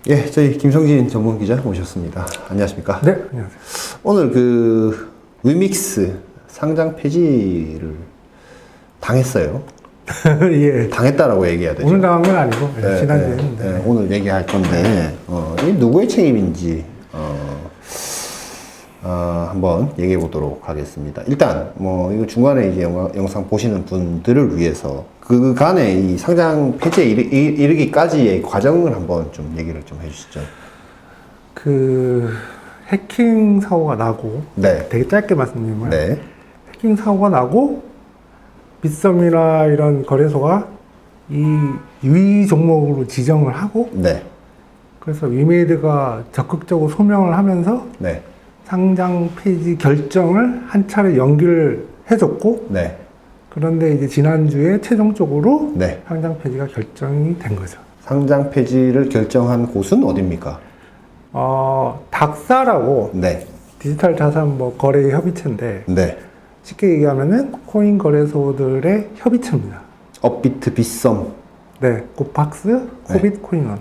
예, 저희 김성진 전문 기자 모셨습니다. 안녕하십니까? 네, 안녕하세요. 오늘 그 위믹스 상장 폐지를 당했어요. 예. 당했다라고 얘기해야 되죠. 오늘 당한 건 아니고 네, 지난주에 네, 했는데. 네, 오늘 얘기할 건데 이게 누구의 책임인지 한번 얘기해 보도록 하겠습니다. 일단 뭐 이거 중간에 이제 영상 보시는 분들을 위해서 그간의 이 상장 폐지에 이르기까지의 과정을 한번 좀 얘기를 좀 해주시죠. 그 해킹 사고가 나고, 네. 되게 짧게 말씀드리면 네. 해킹 사고가 나고 빗썸이나 이런 거래소가 이 유의 종목으로 지정을 하고, 네. 그래서 위메이드가 적극적으로 소명을 하면서 네. 상장 폐지 결정을 한 차례 연기를 해줬고, 네. 그런데 이제 지난주에 최종적으로 네. 상장 폐지가 결정이 된 거죠. 상장 폐지를 결정한 곳은 어디입니까? 닥사라고 네. 디지털 자산 뭐 거래 협의체인데, 네. 쉽게 얘기하면은 코인 거래소들의 협의체입니다. 업비트, 빗썸. 네, 코팍스, 코빗, 코인원.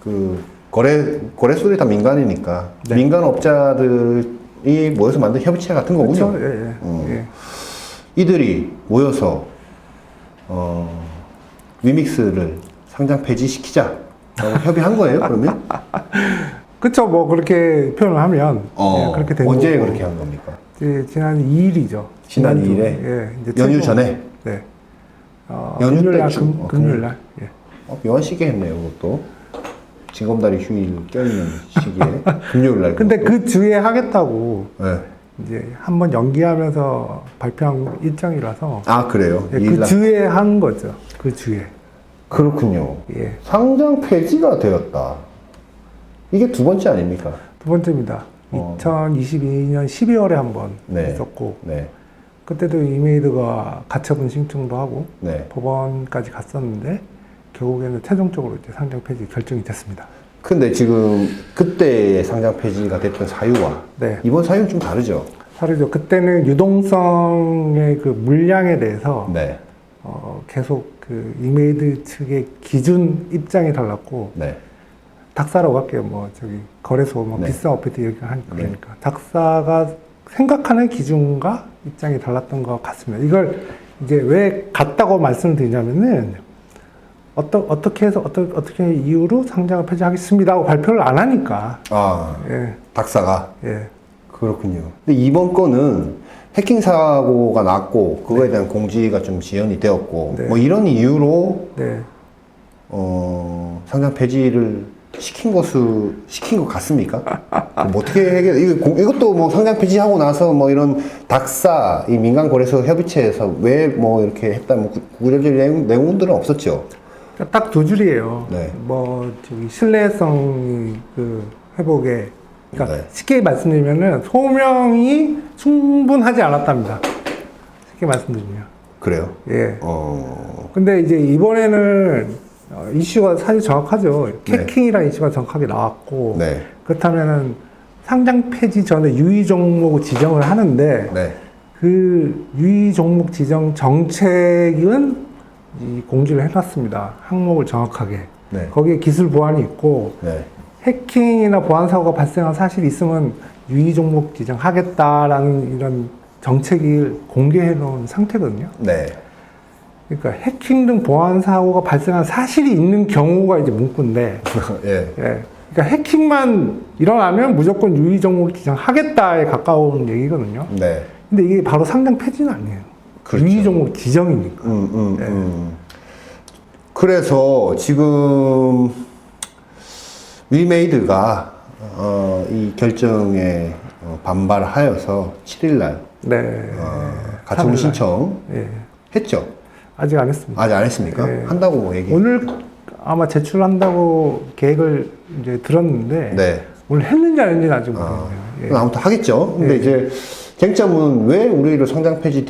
그 거래소들이 다 민간이니까 네. 민간 업자들이 모여서 만든 협의체 같은 거군요. 그렇죠. 예, 예. 예. 이들이 모여서 위믹스를 상장 폐지시키자라고 협의한 거예요, 그러면? 그쵸, 뭐 그렇게 표현을 하면 예, 그렇게 된 언제 거고. 그렇게 한 겁니까? 이제 지난 2일이죠. 지난 2일에? 예, 이제 연휴 최종. 전에? 네. 연휴 금요일 날, 때쯤? 금요일 날. 예. 묘한 시기에 했네요, 그것도. 징검다리 휴일 껴있는 시기에 금요일 날. 근데 그 주에 하겠다고 네. 이제 한번 연기하면서 발표한 일정이라서 아, 그래요? 예, 이 그 날- 주에 한 거죠. 그 주에. 그렇군요. 예. 상장 폐지가 되었다. 이게 두 번째 아닙니까? 두 번째입니다. 2022년 12월에 한 번 네. 있었고, 네. 그때도 이메이드가 가처분 신청도 하고 네. 법원까지 갔었는데 결국에는 최종적으로 이제 상장 폐지 결정이 됐습니다. 근데 지금 그때 상장 폐지가 됐던 사유와 네. 이번 사유는 좀 다르죠? 다르죠. 그때는 유동성의 그 물량에 대해서 네. 계속 그 이메이드 측의 기준 입장이 달랐고, 네. 닥사라고 할게요. 뭐 저기 거래소 뭐 네. 비싼 업데이트 이렇게 하니까 네. 그러니까 닥사가 생각하는 기준과 입장이 달랐던 것 같습니다. 이걸 이제 왜 같다고 말씀을 드리냐면은 어떻게 해서 어떻게 이유로 상장을 폐지하겠습니다 하고 발표를 안 하니까. 아, 예, 닥사가. 예. 그렇군요. 근데 이번 건은 해킹 사고가 났고 그거에 대한 공지가 좀 지연이 되었고 네. 뭐 이런 이유로 네. 상장 폐지를 시킨 것 같습니까? 뭐 어떻게 이것도 뭐 상장 폐지하고 나서 뭐 이런 닥사 이 민간 거래소 협의체에서 왜 뭐 이렇게 했다 뭐 구체적인 내용들은 없었죠. 딱 두 줄이에요. 네. 뭐 저기 신뢰성 그 회복에, 그러니까 네. 쉽게 말씀드리면은 소명이 충분하지 않았답니다. 쉽게 말씀드리면. 그래요? 예. 어, 근데 이제 이번에는 이슈가 사실 정확하죠. 네. 해킹이라는 이슈가 정확하게 나왔고, 네. 그렇다면은 상장 폐지 전에 유의 종목을 지정을 하는데, 네. 그 유의 종목 지정 정책은 이 공지를 해놨습니다. 항목을 정확하게. 네. 거기에 기술 보안이 있고, 네. 해킹이나 보안 사고가 발생한 사실이 있으면 유의 종목 지정하겠다라는 이런 정책을 공개해 놓은 상태거든요. 네. 그러니까 해킹 등 보안 사고가 발생한 사실이 있는 경우가 이제 문구인데, 예. 예. 그러니까 해킹만 일어나면 무조건 유의 종목 지정하겠다에 가까운 얘기거든요. 네. 근데 이게 바로 상장 폐지는 아니에요. 그렇죠. 유의 종목 지정이니까. 그래서 지금 위메이드가 이 결정에 반발하여서 7일날 네. 가처분 3일 날. 신청 예. 했죠. 아직 안 했습니다. 아직 안 했습니까? 네. 한다고 얘기. 오늘 아마 제출한다고 계획을 이제 들었는데, 네. 오늘 했는지 안 했는지는 아직 모르겠네요. 예. 아무튼 하겠죠. 근데 예. 이제 쟁점은 왜 우리를 상장 폐지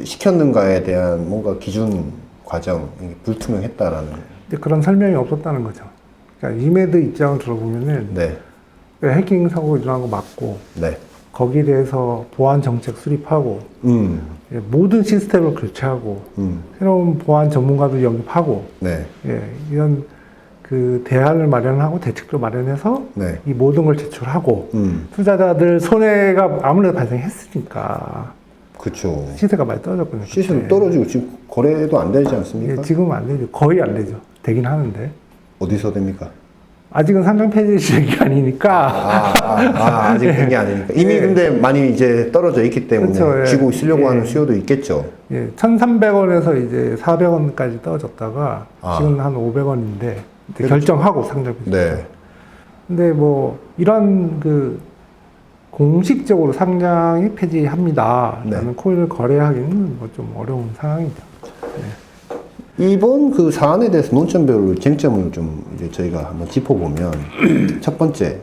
시켰는가에 대한 뭔가 기준 과정 이게 불투명했다라는. 근데 그런 설명이 없었다는 거죠. 그러니까 이메드 입장을 들어보면은 네. 해킹 사고 일어난 거 맞고, 네. 거기에 대해서 보안 정책 수립하고, 예, 모든 시스템을 교체하고, 새로운 보안 전문가들 영입하고, 네. 예, 이런 그 대안을 마련하고 대책도 마련해서 네. 이 모든 걸 제출하고 투자자들 손해가 아무래도 발생했으니까 그렇죠. 시세가 많이 떨어졌거든요. 시세도 그때. 떨어지고 지금 거래도 안 되지 않습니까? 예, 지금은 안 되죠. 거의 안 되죠. 되긴 하는데 어디서 됩니까? 아직은 상장 폐지 시기아니니까 아직 된 게 아니니까. 이미 예. 근데 많이 이제 떨어져 있기 때문에 그렇죠, 예. 쥐고 있으려고 예. 하는 수요도 있겠죠. 예, 1,300원에서 이제 400원까지 떨어졌다가 지금 한 500원인데 결정하고 상장 폐지. 네. 근데 뭐 이런 그 공식적으로 상장이 폐지합니다라는 네. 코인을 거래하기는 뭐 좀 어려운 상황이죠. 이번 그 사안에 대해서 논점별로 쟁점을 좀 이제 저희가 한번 짚어보면 첫 번째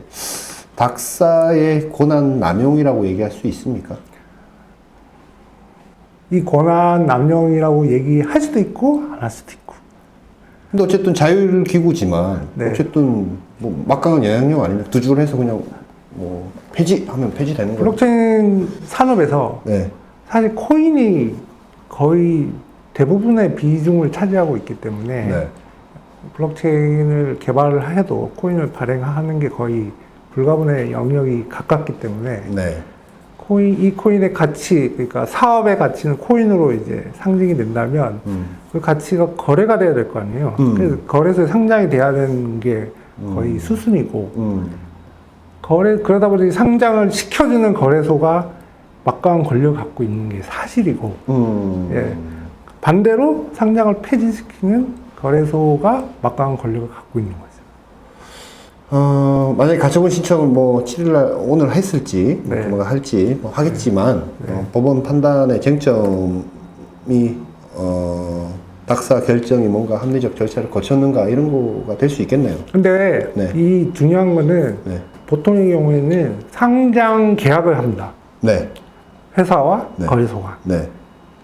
닥사의 권한 남용이라고 얘기할 수 있습니까? 이 권한 남용이라고 얘기할 수도 있고 안 할 수도 있고. 근데 어쨌든 자율기구지만 네. 어쨌든 뭐 막강한 영향력 아닙니까? 두 줄 해서 그냥 뭐 폐지하면 폐지되는 거죠. 블록체인 산업에서 네. 사실 코인이 거의 대부분의 비중을 차지하고 있기 때문에 네. 블록체인을 개발을 해도 코인을 발행하는 게 거의 불가분의 영역이 가깝기 때문에 네. 이 코인의 가치, 그러니까 사업의 가치는 코인으로 이제 상징이 된다면 그 가치가 거래가 돼야 될 거 아니에요. 그래서 거래소에 상장이 돼야 되는 게 거의 수순이고 그러다 보니 상장을 시켜주는 거래소가 막강한 권력을 갖고 있는 게 사실이고 예. 반대로 상장을 폐지시키는 거래소가 막강한 권력을 갖고 있는 거죠. 만약에 가처분 신청을 뭐 7일날 오늘 했을지, 네. 조만간 할지 뭐 하겠지만, 법원 판단의 쟁점이, 닥사 결정이 뭔가 합리적 절차를 거쳤는가, 이런 거가 될 수 있겠네요. 근데 네. 이 중요한 거는 네. 보통의 경우에는 상장 계약을 합니다. 네. 회사와 네. 거래소가. 네.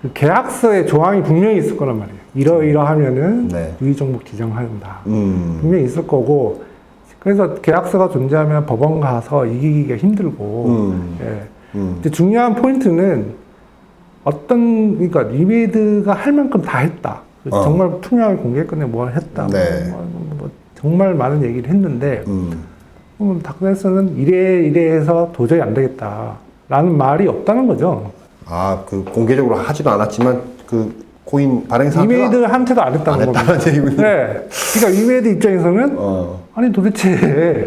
그 계약서에 조항이 분명히 있을 거란 말이에요. 이러이러하면은 네. 유의종목 지정한다. 음. 분명히 있을 거고, 그래서 계약서가 존재하면 법원 가서 이기기가 힘들고, 예. 근데 중요한 포인트는 그러니까 리메이드가 할 만큼 다 했다. 정말 투명하게 공개했거든요. 뭘 했다. 네. 뭐 정말 많은 얘기를 했는데, 닥터에서는 이래 해서 도저히 안 되겠다. 라는 말이 없다는 거죠. 그 공개적으로 하지도 않았지만, 그 코인 발행 상태가 리메이드 한테도 안 했다는 겁니다. 했다는 얘기군요. 네. 그러니까 리메이드 입장에서는, 아니 도대체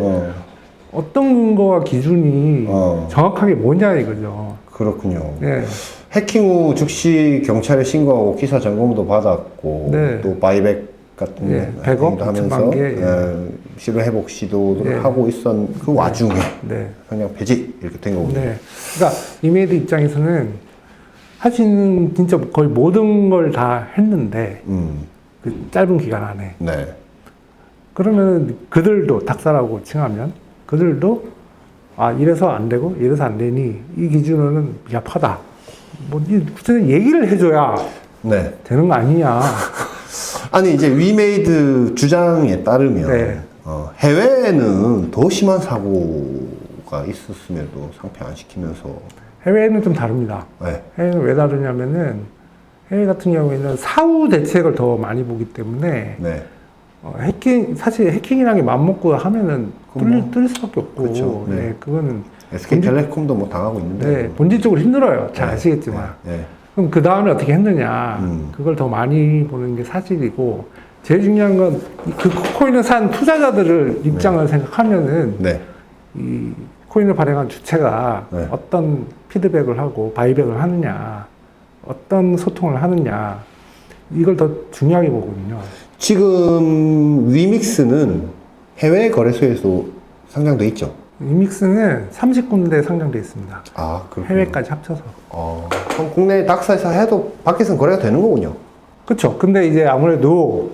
어떤 근거와 기준이 정확하게 뭐냐 이거죠. 그렇군요. 네. 해킹 후 즉시 경찰에 신고하고 기사 점검도 받았고 네. 또 바이백 같은 예, 100억, 행위도 하면서 2천만 개, 시로 회복 시도를 예. 하고 있었 그 와중에 네. 그냥 폐지 이렇게 된 거군요. 네. 그러니까 리메이드 입장에서는 할 수 있는 진짜 거의 모든 걸 다 했는데 그 짧은 기간 안에 네. 그러면 그들도 닥사라고 칭하면 그들도 이래서 안 되고 이래서 안 되니 이 기준으로는 미흡하다. 뭐 구체적인 얘기를 해줘야 네. 되는 거 아니냐. 아니 이제 위메이드 주장에 따르면 네. 해외에는 더 심한 사고가 있었음에도 상폐 안 시키면서 해외는 좀 다릅니다. 네. 해외는 왜 다르냐면은 해외 같은 경우에는 사후 대책을 더 많이 보기 때문에 네. 사실 해킹이라는 게 맘먹고 하면은 뚫릴 수밖에 없고 그렇죠. 네. 네, 그거는 SK텔레콤도 뭐 당하고 있는데 네, 본질적으로 힘들어요. 잘 아시겠지만. 네. 그럼 그 다음에 어떻게 했느냐. 그걸 더 많이 보는 게 사실이고, 제일 중요한 건 그 코인을 산 투자자들을 입장을 생각하면은, 네. 이 코인을 발행한 주체가 네. 어떤 피드백을 하고 바이백을 하느냐, 어떤 소통을 하느냐, 이걸 더 중요하게 보거든요. 지금 위믹스는 해외 거래소에서 상장돼 있죠? 위믹스는 30군데 상장돼 있습니다. 그렇군요. 해외까지 합쳐서. 그럼 국내 닥사에서 해도 밖에서는 거래가 되는 거군요. 그렇죠. 근데 이제 아무래도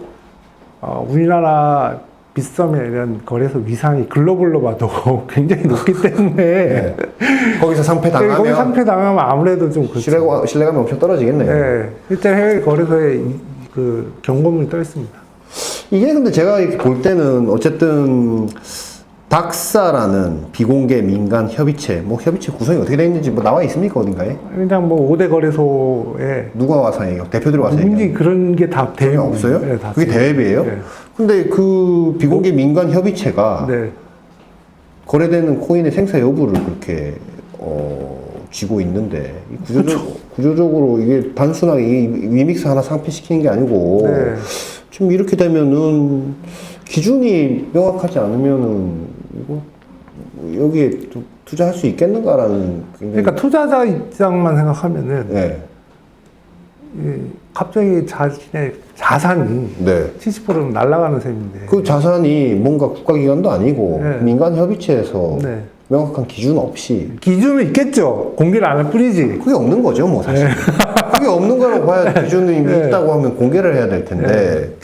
우리나라 빗썸에 이런 거래소 위상이 글로벌로 봐도 굉장히 높기 때문에 네. 거기서 상폐 당하면 거기 상패 당하면 아무래도 좀 그렇죠. 신뢰감이 엄청 떨어지겠네요. 네, 실제 해외 거래소에 그 경고문이 떠 있습니다. 이게 근데 제가 이렇게 볼 때는 어쨌든 닥사라는 비공개 민간 협의체, 뭐 협의체 구성이 어떻게 되어 있는지 뭐 나와 있습니까 어딘가에? 그냥 뭐 5대 거래소에 누가 와서 얘기해요? 대표들이 와서 누군지 얘기해요? 그런 게 다 대회 없어요? 네, 다 그게 대회비예요? 네. 근데 그 비공개 민간 협의체가 네. 거래되는 코인의 생사 여부를 그렇게 쥐고 있는데 구조적으로 이게 단순하게 이 위믹스 하나 상폐시키는 게 아니고 네. 지금 이렇게 되면은 기준이 명확하지 않으면은 이거 여기에 투자할 수 있겠는가라는 굉장히 그러니까 투자자 입장만 생각하면은 네. 갑자기 자신의 자산이 네. 70%는 날아가는 셈인데. 그 자산이 뭔가 국가기관도 아니고 네. 민간 협의체에서 네. 명확한 기준 없이 기준은 있겠죠. 공개를 안 할 뿐이지. 그게 없는 거죠, 뭐 사실. 그게 없는 거라고 봐야 기준이 네. 있다고 하면 공개를 해야 될 텐데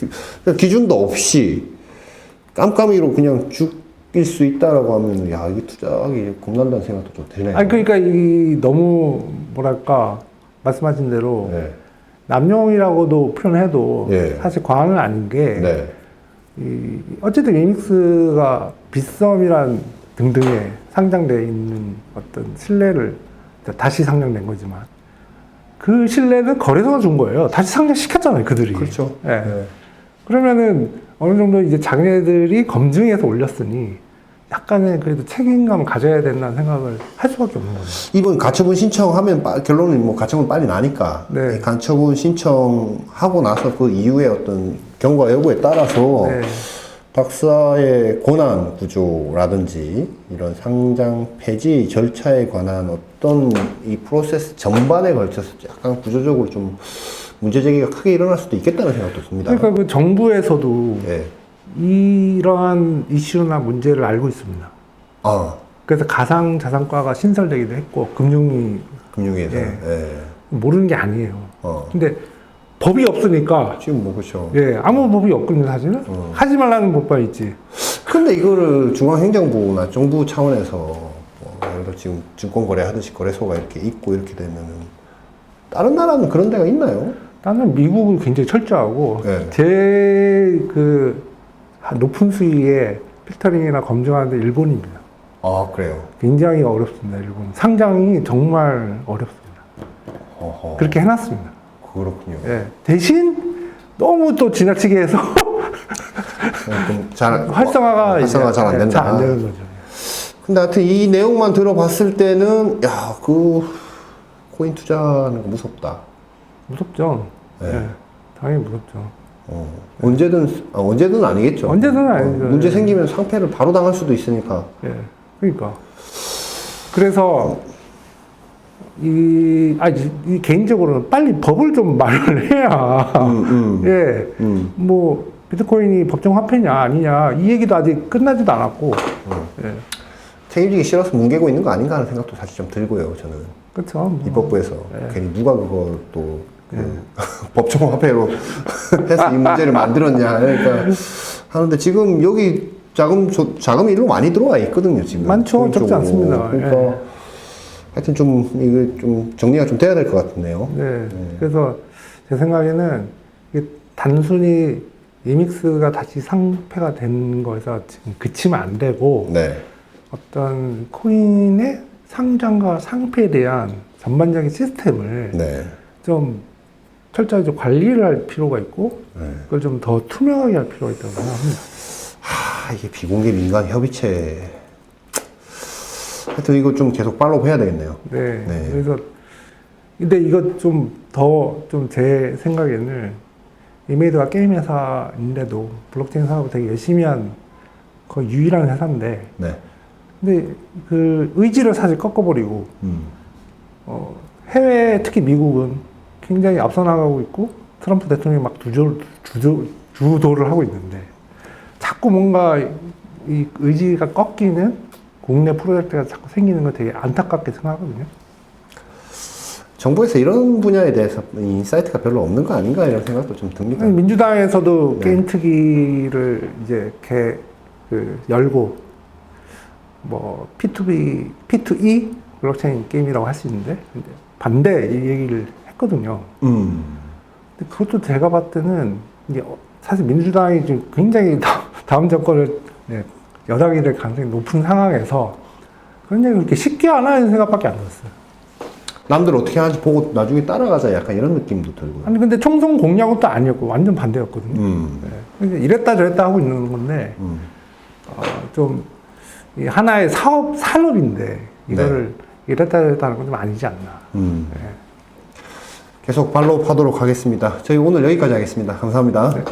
기준도 없이 깜깜이로 그냥 죽일 수 있다라고 하면 야 이게 투자하기 겁난다는 생각도 좀 드네요. 아니 그러니까 이 너무 뭐랄까 말씀하신 대로 네. 남용이라고도 표현해도 예. 사실 과언은 아닌 게 네. 어쨌든 위믹스가 빗썸이란 등등에 상장되어 있는 어떤 신뢰를 다시 상장된 거지만 그 신뢰는 거래소가 준 거예요. 다시 상장시켰잖아요, 그들이. 그렇죠. 예. 네. 그러면은 어느 정도 이제 자기네들이 검증해서 올렸으니 약간의 그래도 책임감을 가져야 된다는 생각을 할 수밖에 없는 거죠. 이번 가처분 신청하면 결론은 뭐 가처분 빨리 나니까 네. 이 가처분 신청하고 나서 그 이후에 어떤 경과 여부에 따라서 네. 닥사의 권한 구조라든지 이런 상장 폐지 절차에 관한 어떤 이 프로세스 전반에 걸쳐서 약간 구조적으로 좀 문제 제기가 크게 일어날 수도 있겠다는 생각도 듭니다. 그러니까 그 정부에서도 네. 이러한 이슈나 문제를 알고 있습니다. 아, 그래서 가상자산과가 신설되기도 했고 금융위 금융위에서. 예. 예. 모르는 게 아니에요. 어. 근데 법이 없으니까 지금 뭐 그렇죠. 예 아무 법이 없거든요 사실은. 하지 말라는 법만 있지. 근데 이거를 중앙행정부나 정부 차원에서 예를 들어 지금 증권거래 하듯이 거래소가 이렇게 있고 이렇게 되면은 다른 나라는 그런 데가 있나요? 나는 미국은 굉장히 철저하고 네. 제그 높은 수위의 필터링이나 검증하는데 일본입니다. 아, 그래요. 굉장히 어렵습니다. 일본 상장이 정말 어렵습니다. 어허. 그렇게 해놨습니다. 그렇군요. 예. 대신 너무 또 지나치게 해서 활성화가 잘 안 된다. 잘 안 되는 거죠. 근데 하여튼 이 내용만 들어봤을 때는 야, 그 코인 투자하는 거 무섭다. 무섭죠. 네. 예. 당연히 무섭죠. 언제든 아니겠죠. 언제든 아니죠. 문제 예. 생기면 상패를 바로 당할 수도 있으니까. 예. 그러니까. 그래서 이 개인적으로는 빨리 법을 좀 마련을 해야. 예. 뭐 비트코인이 법정 화폐냐 아니냐 이 얘기도 아직 끝나지도 않았고. 예. 책임지기 싫어서 뭉개고 있는 거 아닌가 하는 생각도 사실 좀 들고요, 저는. 그렇죠. 뭐. 입법부에서 네. 괜히 누가 그걸 또 법정 화폐로 해서 이 문제를 만들었냐 그러니까 하는데 지금 여기 자금이 일로 많이 들어와 있거든요 지금 많죠. 코인 적지 쪽으로. 않습니다. 그러니까 예. 하여튼 좀 이거 좀 정리가 좀 돼야 될 것 같은데요. 네. 그래서 제 생각에는 이게 단순히 리믹스가 다시 상폐가 된 거에서 지금 그치면 안 되고 네. 어떤 코인의 상장과 상폐에 대한 전반적인 시스템을 네. 좀 철저히 좀 관리를 할 필요가 있고 네. 그걸 좀 더 투명하게 할 필요가 있다고 생각합니다. 이게 비공개 민간 협의체 하여튼 이거 좀 계속 팔로우 해야 되겠네요. 네. 네. 그래서 근데 이거 좀 더 좀 제 생각에는 이메이드가 게임 회사인데도 블록체인 사업을 되게 열심히 한 거의 유일한 회사인데 네. 근데 그 의지를 사실 꺾어버리고 해외 특히 미국은 굉장히 앞서 나가고 있고 트럼프 대통령이 막 주도를 하고 있는데 자꾸 뭔가 이 의지가 꺾이는 국내 프로젝트가 자꾸 생기는 거 되게 안타깝게 생각하거든요. 정부에서 이런 분야에 대해서 인사이트가 별로 없는 거 아닌가 이런 생각도 좀 듭니다. 민주당에서도 네. 게임 특위를 이제 열고 뭐 P2E 블록체인 게임이라고 할 수 있는데 반대 이 얘기를 했거든요. 근데 그것도 제가 봤을 때는 이게 사실 민주당이 지금 굉장히 다음 정권을 여당이 될 가능성이 높은 상황에서 굉장히 그렇게 쉽게 안 하는 생각밖에 안 들었어요. 남들 어떻게 하는지 보고 나중에 따라가자 약간 이런 느낌도 들고요. 아니 근데 총선 공약은 또 아니었고 완전 반대였거든요. 네. 근데 이랬다 저랬다 하고 있는 건데 좀 이 하나의 산업인데 이거를 이랬다 저랬다 하는 건 좀 아니지 않나. 네. 계속 팔로우 하도록 하겠습니다. 저희 오늘 여기까지 하겠습니다. 감사합니다. 네.